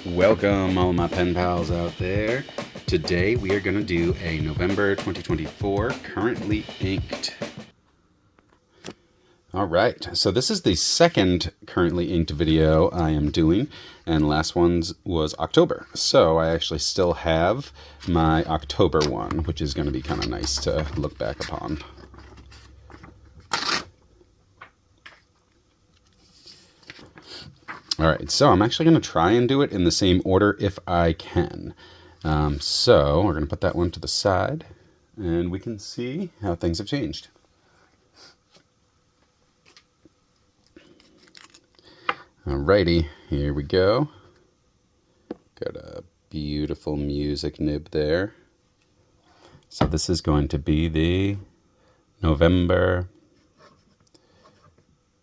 Welcome all my pen pals out there. Today we are going to do a November 2024 currently inked. Alright, so this is the second currently inked video I am doing, and last one was October. So I actually still have my October one, which is going to be kind of nice to look back upon. Alright, so I'm actually going to try and do it in the same order if I can. So we're going to put that one to the side, and we can see how things have changed. Alrighty, here we go. Got a beautiful music nib there. So this is going to be the November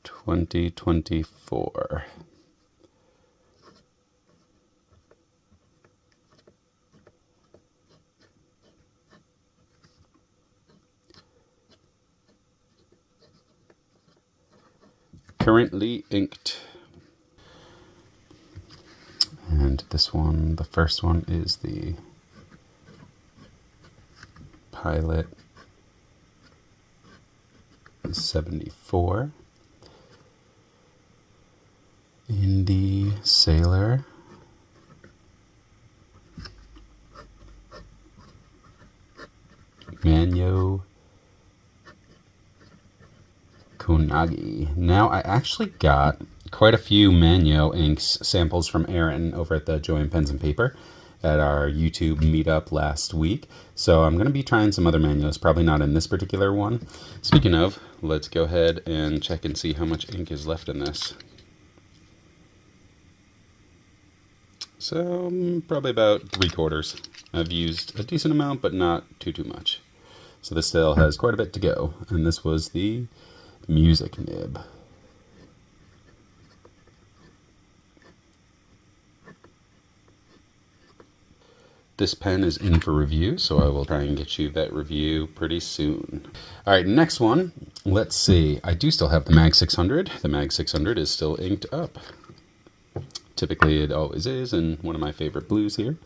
2024. Currently inked. And this one, the first one, is the Pilot 74. Indie Sailor. Magna Konagi. Now, I actually got quite a few Magna inks samples from Aaron over at the Joy Pens and Paper at our YouTube meetup last week. So I'm going to be trying some other Magnas, probably not in this particular one. Speaking of, let's go ahead and check and see how much ink is left in this. So probably about 3/4. I've used a decent amount, but not too much. So this still has quite a bit to go. And this was the music nib. This pen is in for review, so I will try and get you that review pretty soon. All right, next one. Let's see. I do still have the Mag 600. The Mag 600 is still inked up. Typically it always is, and one of my favorite blues here.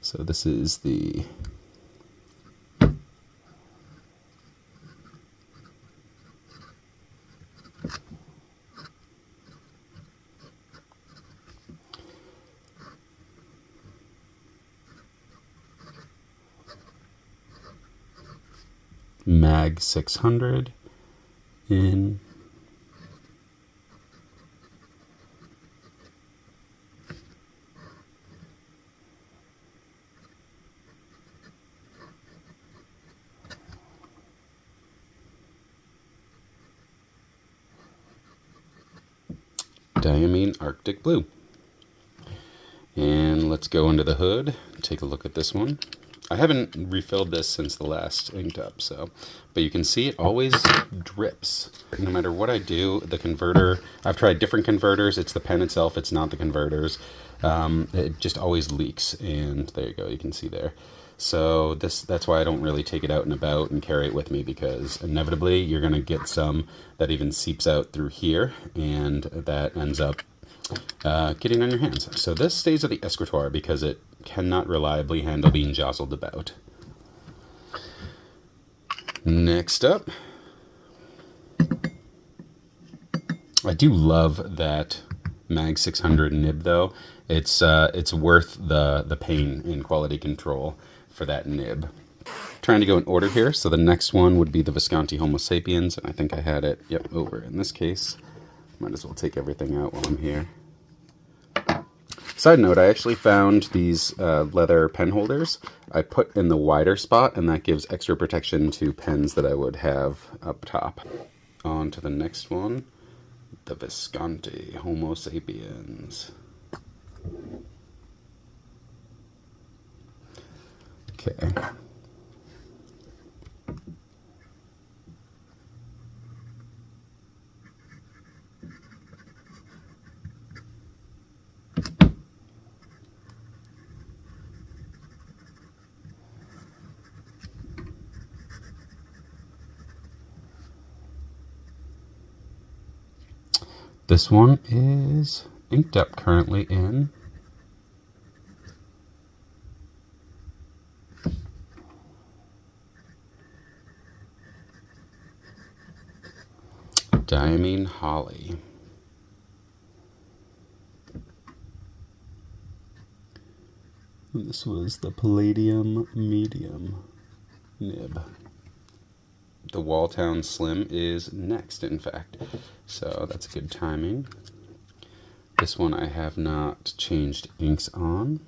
So this is the Mag 600 in Diamine Arctic Blue. And let's go under the hood, take a look at this one. I haven't refilled this since the last inked up, but you can see it always drips. No matter what I do, the converter, I've tried different converters, it's the pen itself, it's not the converters. It just always leaks, and there you go, you can see there. So that's why I don't really take it out and about and carry it with me, because inevitably you're going to get some that even seeps out through here, and that ends up getting on your hands. So this stays at the escritoire because it cannot reliably handle being jostled about. Next up, I do love that Mag 600 nib though. It's worth the pain in quality control for that nib. Trying to go in order here, so the next one would be the Visconti Homo sapiens, and I think I had it, yep, over in this case. Might as well take everything out while I'm here. Side note, I actually found these leather pen holders I put in the wider spot, and that gives extra protection to pens that I would have up top. On to the next one, the Visconti Homo sapiens. Okay. This one is inked up currently in Diamine Holly. This was the Palladium Medium nib. The Walltown Slim is next, in fact, so that's good timing. This one I have not changed inks on.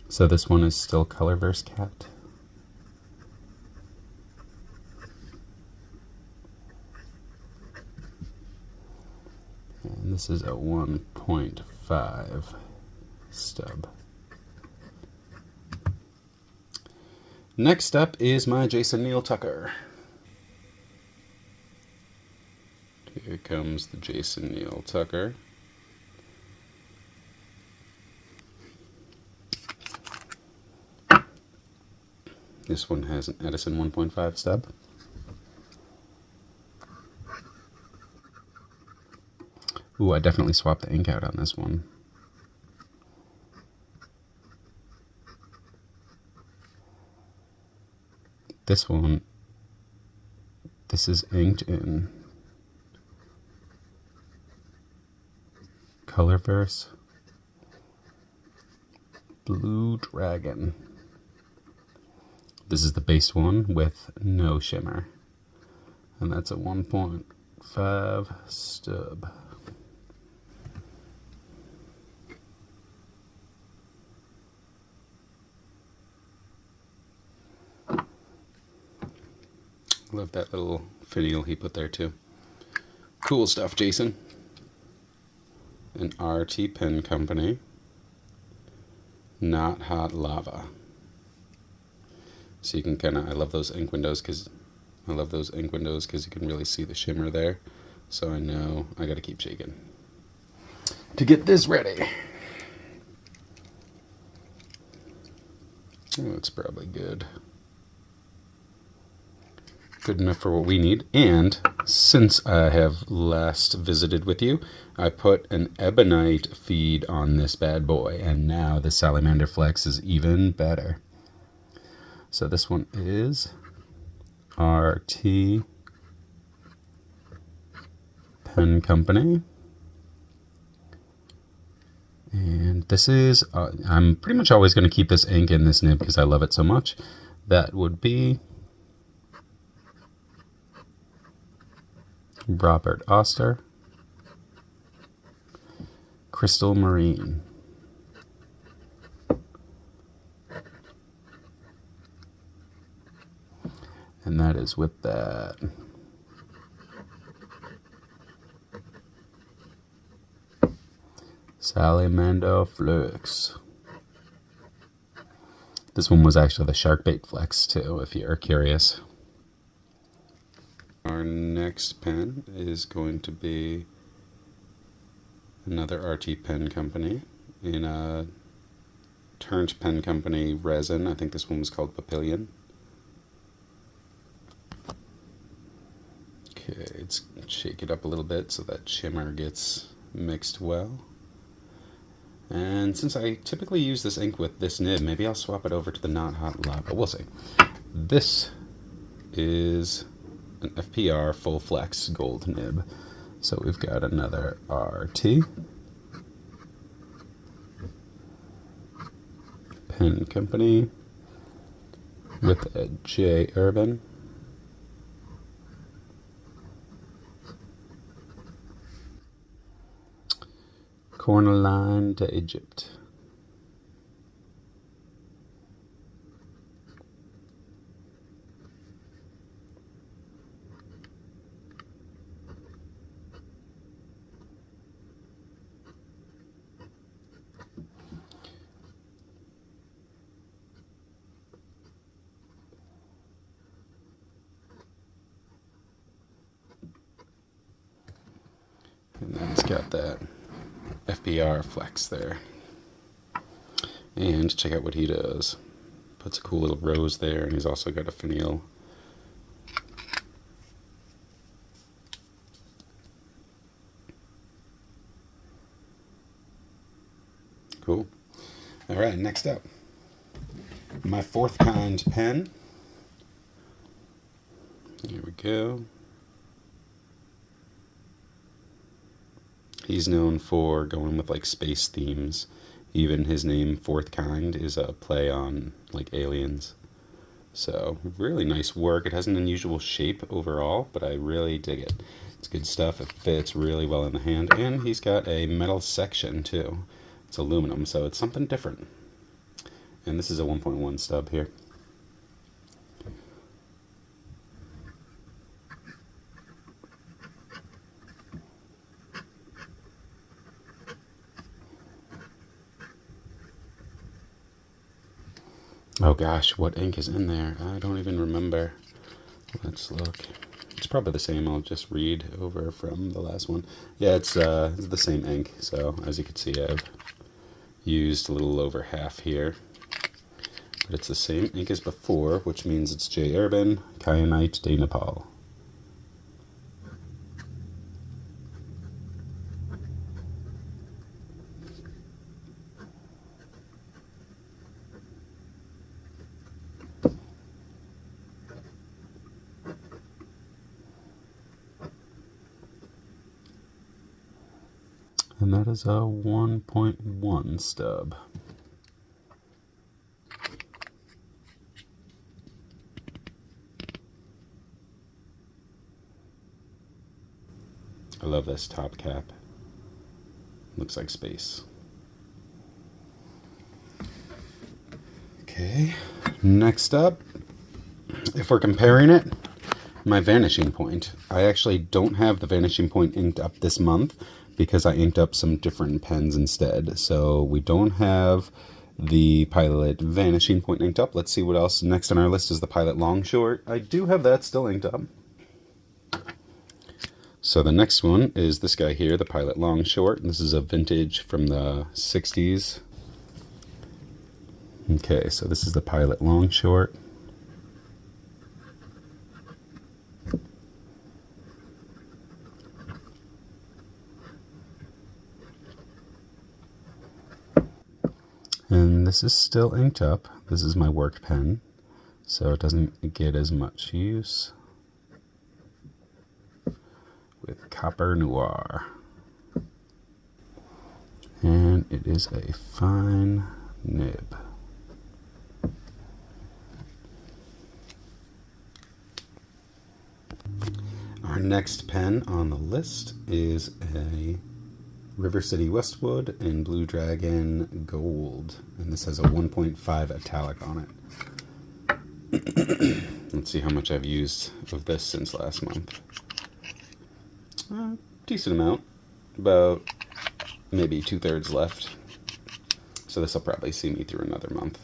So this one is still Colorverse Cat. And this is a 1.5 stub. Next up is my Jason Neal Tucker. Here comes the Jason Neal Tucker. This one has an Edison 1.5 stub. Ooh, I definitely swapped the ink out on this one. This one, this is inked in Colorverse Blue Dragon. This is the base one with no shimmer, and that's a 1.5 stub. Love that little finial he put there too. Cool stuff, Jason. An RT Pen Company. Not Hot Lava. So you can kind of, I love those ink windows because you can really see the shimmer there. So I know I got to keep shaking to get this ready. Oh, it's probably good. Good enough for what we need. And since I have last visited with you, I put an ebonite feed on this bad boy, and now the Sallymander Flex is even better. So this one is RT Pen Company. And this is, I'm pretty much always going to keep this ink in this nib because I love it so much. That would be Robert Oster, Crystal Marine. And that is with that Sallymander Flex. This one was actually the Sharkbait Flex too, if you're curious. Our next pen is going to be another RT Pen Company in a Turnt Pen Company resin. I think this one was called Papillion. Okay, let's shake it up a little bit so that shimmer gets mixed well. And since I typically use this ink with this nib, maybe I'll swap it over to the Not Hot Lava. We'll see. This is an FPR Full Flex Gold nib. So we've got another RT Pen Company with a J Urban. Cornerline to Egypt. And then it's got that FBR Flex there. And check out what he does. Puts a cool little rose there, and he's also got a finial. All right, next up, my fourth kind pen. Here we go. He's known for going with like space themes. Even his name, Fourth Kind, is a play on like aliens. So really nice work. It has an unusual shape overall, but I really dig it. It's good stuff. It fits really well in the hand, and he's got a metal section too. It's aluminum, so it's something different. And this is a 1.1 stub here. Oh gosh, what ink is in there? I don't even remember. Let's look. It's probably the same. I'll just read over from the last one. Yeah, it's the same ink. So as you can see, I've used a little over half here. But it's the same ink as before, which means it's J. Urban, Kyanite de Nepal. And that is a 1.1 stub. I love this top cap. Looks like space. Okay, next up, if we're comparing it, my vanishing point. I actually don't have the vanishing point inked up this month because I inked up some different pens instead. So we don't have the Pilot vanishing point inked up. Let's see what else. Next on our list is the Pilot long short. I do have that still inked up. So the next one is this guy here, the Pilot long short. This is a vintage from the 60s. Okay, so this is the Pilot long short. And this is still inked up. This is my work pen, so it doesn't get as much use. With Copper Noir. And it is a fine nib. Our next pen on the list is a River City Westwood in Blue Dragon Gold. And this has a 1.5 italic on it. Let's see how much I've used of this since last month. Decent amount, about maybe 2/3 left, so this will probably see me through another month.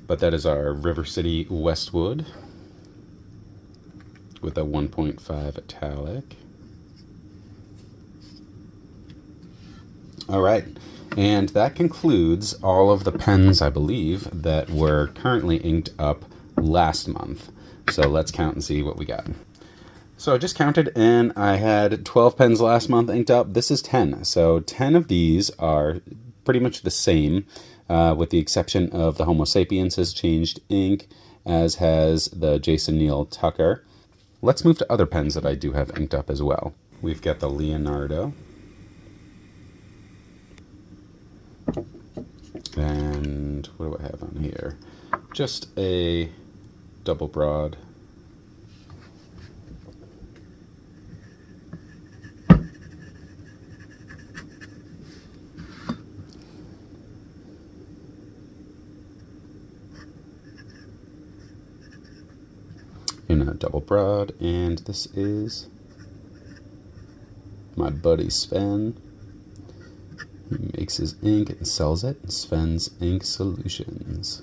But that is our River City Westwood with a 1.5 italic. All right, and that concludes all of the pens, I believe, that were currently inked up last month. So let's count and see what we got. So I just counted, and I had 12 pens last month inked up. This is 10. So 10 of these are pretty much the same, with the exception of the Homo sapiens has changed ink, as has the Jason Neal Tucker. let's move to other pens that I do have inked up as well. We've got the Leonardo. And what do I have on here? Just a double broad. In a double broad, and this is my buddy Sven. He makes his ink and sells it. Sven's Ink Solutions.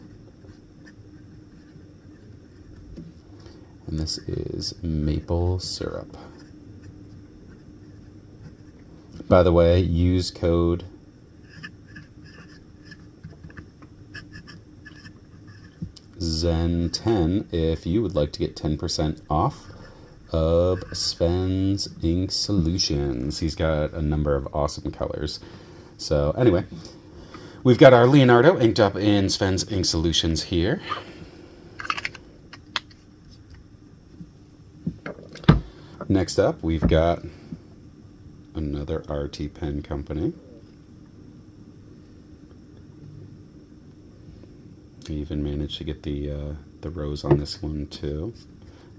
And this is maple syrup. By the way, use code Zen10 if you would like to get 10% off of Sven's Ink Solutions. He's got a number of awesome colors. So anyway, we've got our Leonardo inked up in Sven's Ink Solutions here. Next up, we've got another RT pen company. I even managed to get the rose on this one too,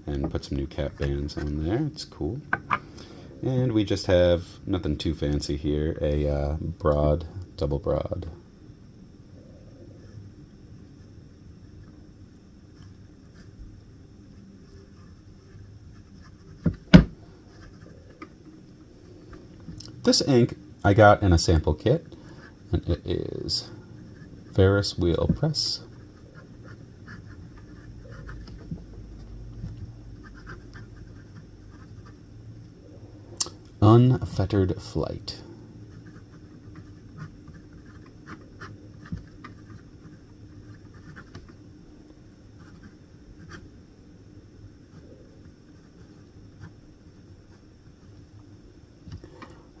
and put some new cap bands on there. It's cool. And we just have nothing too fancy here, a broad, double broad. This ink I got in a sample kit, and it is Ferris Wheel Press. Unfettered Flight.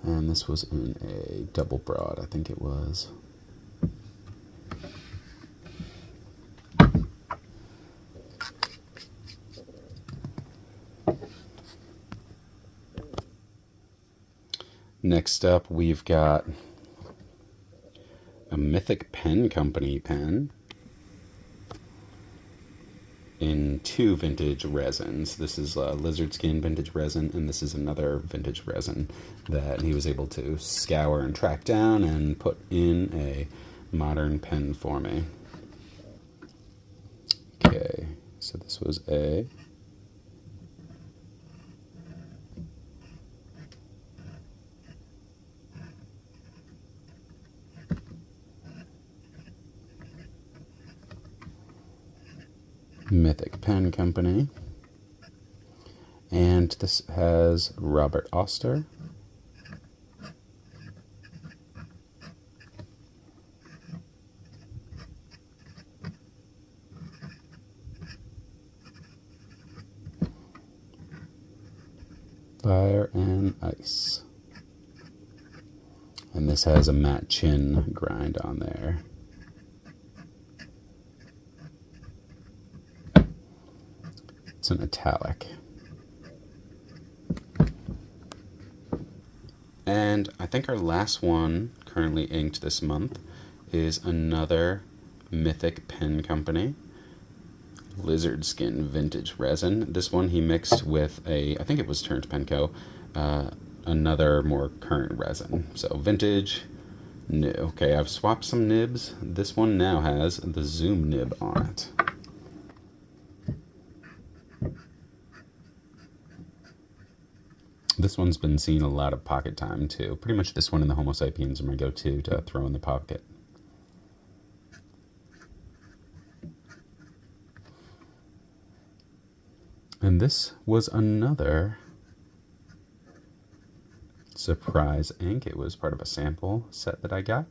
And this was in a double broad, I think it was. Next up, we've got a Mythic Pen Company pen in two vintage resins. This is lizard skin vintage resin, and this is another vintage resin that he was able to scour and track down and put in a modern pen for me. Okay, so this was a Mythic Pen Company, and this has Robert Oster, Fire and Ice, and this has a matte chin grind on there. It's an italic. And I think our last one currently inked this month is another Mythic Pen Company lizard skin vintage resin. This one he mixed with I think it was Turns Penco, another more current resin. So vintage, new. Okay, I've swapped some nibs. This one now has the zoom nib on it. This one's been seeing a lot of pocket time too. Pretty much this one and the Homo sapiens are my go-to to throw in the pocket. And this was another surprise ink. It was part of a sample set that I got.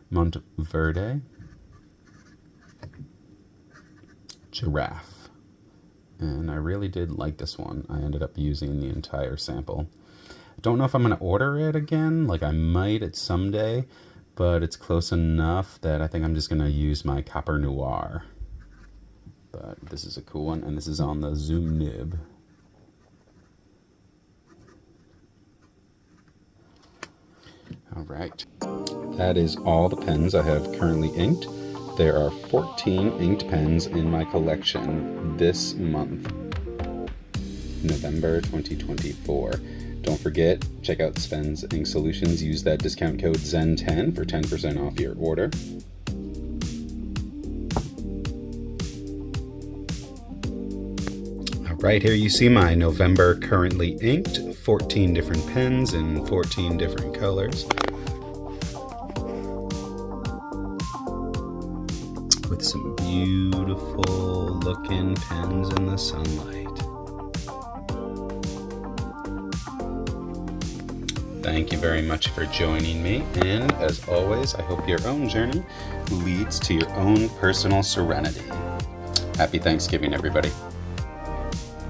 Monteverde Giraffe. And I really did like this one. I ended up using the entire sample. I don't know if I'm going to order it again. Like, I might at someday, but it's close enough that I think I'm just going to use my Copper Noir. But this is a cool one, and this is on the zoom nib. right. That is all the pens I have currently inked. There are 14 inked pens in my collection this month, November 2024. Don't forget, check out Sven's Ink Solutions. Use that discount code ZEN10 for 10% off your order. Right here you see my November currently inked, 14 different pens in 14 different colors. With some beautiful looking pens in the sunlight. Thank you very much for joining me, and as always, I hope your own journey leads to your own personal serenity. Happy Thanksgiving, everybody.